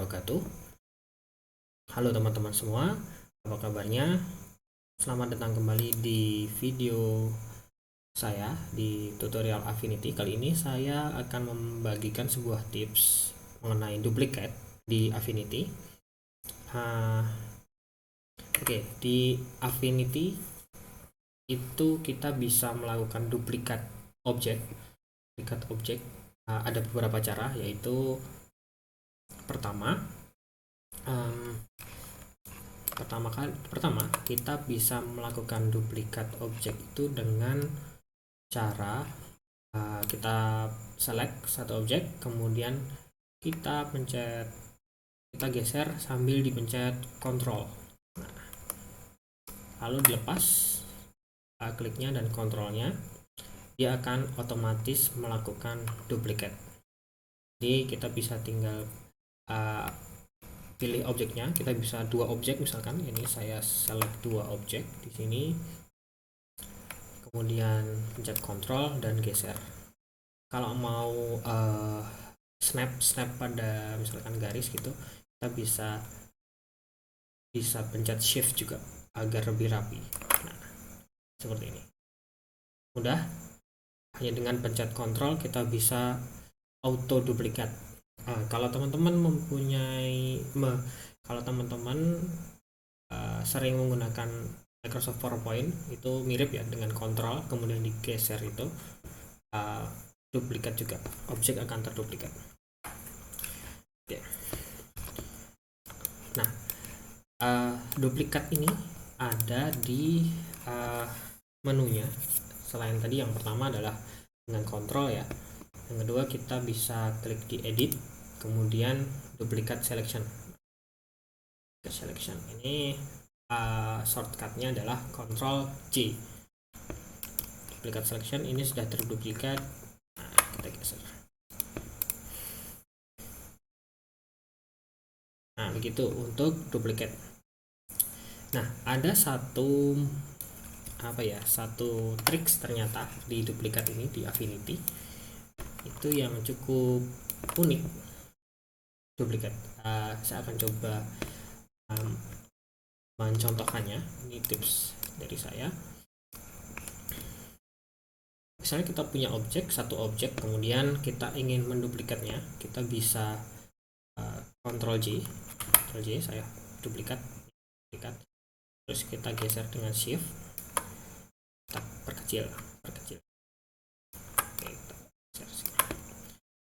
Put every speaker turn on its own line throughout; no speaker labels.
wabarakatuh. Halo teman-teman semua, apa kabarnya? Selamat datang kembali di video saya di tutorial Affinity. Kali ini saya akan membagikan sebuah tips mengenai duplicate di Affinity. Di Affinity itu kita bisa melakukan duplikat objek. Ada beberapa cara, yaitu pertama kita bisa melakukan duplikat objek itu dengan cara kita select satu objek, kemudian kita geser sambil dipencet Ctrl, lalu dilepas kliknya dan kontrolnya, dia akan otomatis melakukan duplikat. Jadi kita bisa tinggal pilih objeknya. Kita bisa dua objek, misalkan ini saya select dua objek di sini, kemudian pencet Ctrl dan geser. Kalau mau snap pada misalkan garis gitu, kita bisa pencet Shift juga agar lebih rapi. Nah, seperti ini. Mudah, hanya dengan pencet Ctrl kita bisa auto duplikat. Kalau teman-teman sering menggunakan Microsoft PowerPoint, itu mirip ya dengan Ctrl kemudian digeser, itu duplikat juga, objek akan terduplikat. Nah, duplikat ini ada di menunya. Selain tadi, yang pertama adalah dengan Ctrl ya. Yang kedua, kita bisa klik di edit, kemudian duplikat selection. Ini shortcutnya adalah Ctrl J. Duplikat selection ini sudah terduplikat. Nah, kita geser. Nah, begitu untuk duplikat. Nah, ada satu triks ternyata di duplikat ini di Affinity, itu yang cukup unik. Duplikat, saya akan coba mencontohkannya. Ini tips dari saya. Misalnya kita punya satu objek, kemudian kita ingin menduplikatnya, kita bisa Ctrl J, saya duplikat, terus kita geser dengan Shift, kita perkecil.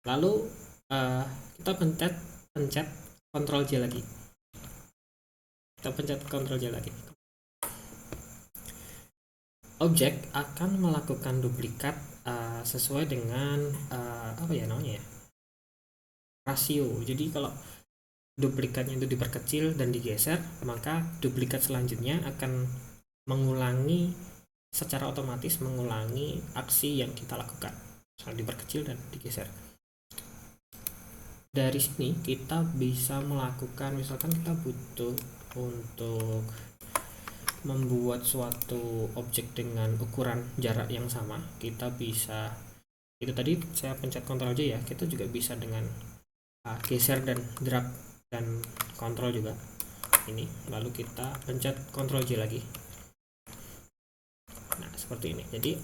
Lalu kita pencet Ctrl J lagi. Objek akan melakukan duplikat sesuai dengan rasio. Jadi kalau duplikatnya itu diperkecil dan digeser, maka duplikat selanjutnya akan secara otomatis mengulangi aksi yang kita lakukan, misalnya diperkecil dan digeser. Dari sini kita bisa melakukan, misalkan kita butuh untuk membuat suatu objek dengan ukuran jarak yang sama, kita bisa, itu tadi saya pencet Ctrl J ya, kita juga bisa dengan geser dan drag dan Ctrl juga ini, lalu kita pencet Ctrl J lagi. Nah, seperti ini. Jadi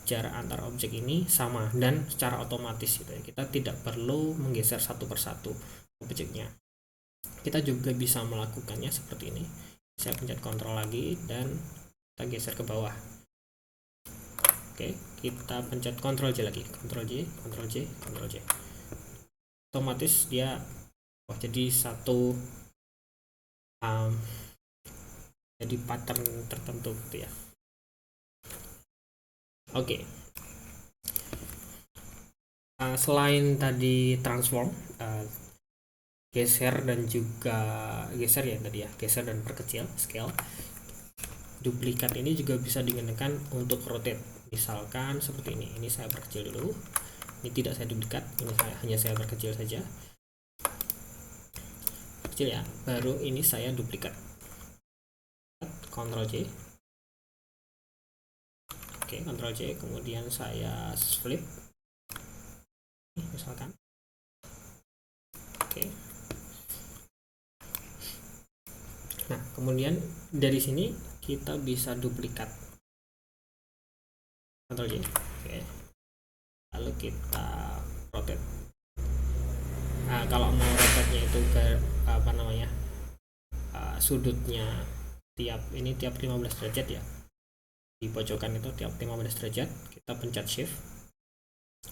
jarak antar objek ini sama dan secara otomatis gitu ya. Kita tidak perlu menggeser satu persatu objeknya. Kita juga bisa melakukannya seperti ini. Saya pencet Ctrl lagi dan kita geser ke bawah. Oke, kita pencet Ctrl J lagi. Ctrl J. Otomatis dia jadi satu jadi pattern tertentu gitu ya. Oke. Selain tadi transform, geser dan perkecil scale, duplikat ini juga bisa digunakan untuk rotate. Misalkan seperti ini. Ini saya perkecil dulu. Ini tidak saya duplikat, ini hanya saya perkecil saja. Kecil ya. Baru ini saya duplikat. Ctrl J. Oke, Ctrl J, kemudian saya flip misalkan. Oke, Nah, kemudian dari sini kita bisa duplikat, Ctrl J. Oke. Lalu kita rotate. Nah, kalau mau rotate-nya itu ke apa namanya, sudutnya tiap 15 derajat ya, di pojokan itu tiap 15 derajat kita pencet shift,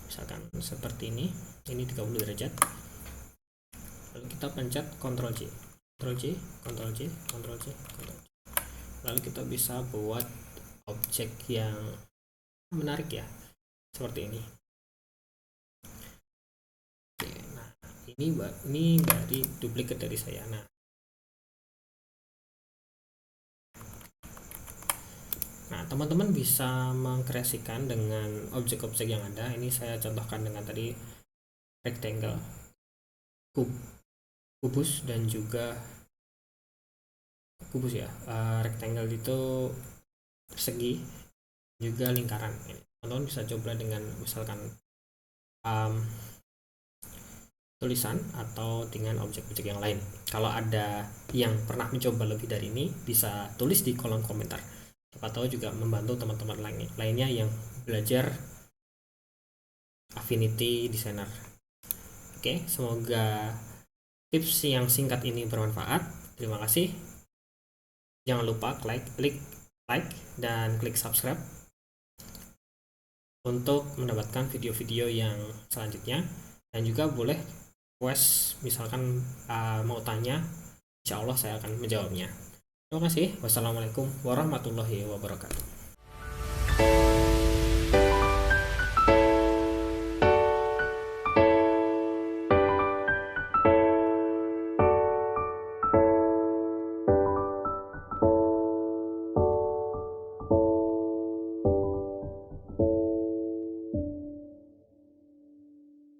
misalkan seperti ini 30 derajat, lalu kita pencet Ctrl J, Ctrl J, Ctrl J, Ctrl J, Ctrl J. Lalu kita bisa buat objek yang menarik ya, seperti ini. Oke, nah ini dari duplikat dari saya. Nah, teman-teman bisa mengkreasikan dengan objek-objek yang ada. Ini saya contohkan dengan tadi rectangle, kubus, dan juga kubus ya. Rectangle itu persegi, juga lingkaran. Teman-teman bisa coba dengan misalkan tulisan atau dengan objek-objek yang lain. Kalau ada yang pernah mencoba lebih dari ini, bisa tulis di kolom komentar. Siapa tahu juga membantu teman-teman lainnya yang belajar Affinity Designer. Oke, semoga tips yang singkat ini bermanfaat. Terima kasih. Jangan lupa klik like dan klik subscribe untuk mendapatkan video-video yang selanjutnya, dan juga boleh request misalkan mau tanya, insya Allah saya akan menjawabnya. Terima kasih. Wassalamualaikum warahmatullahi wabarakatuh.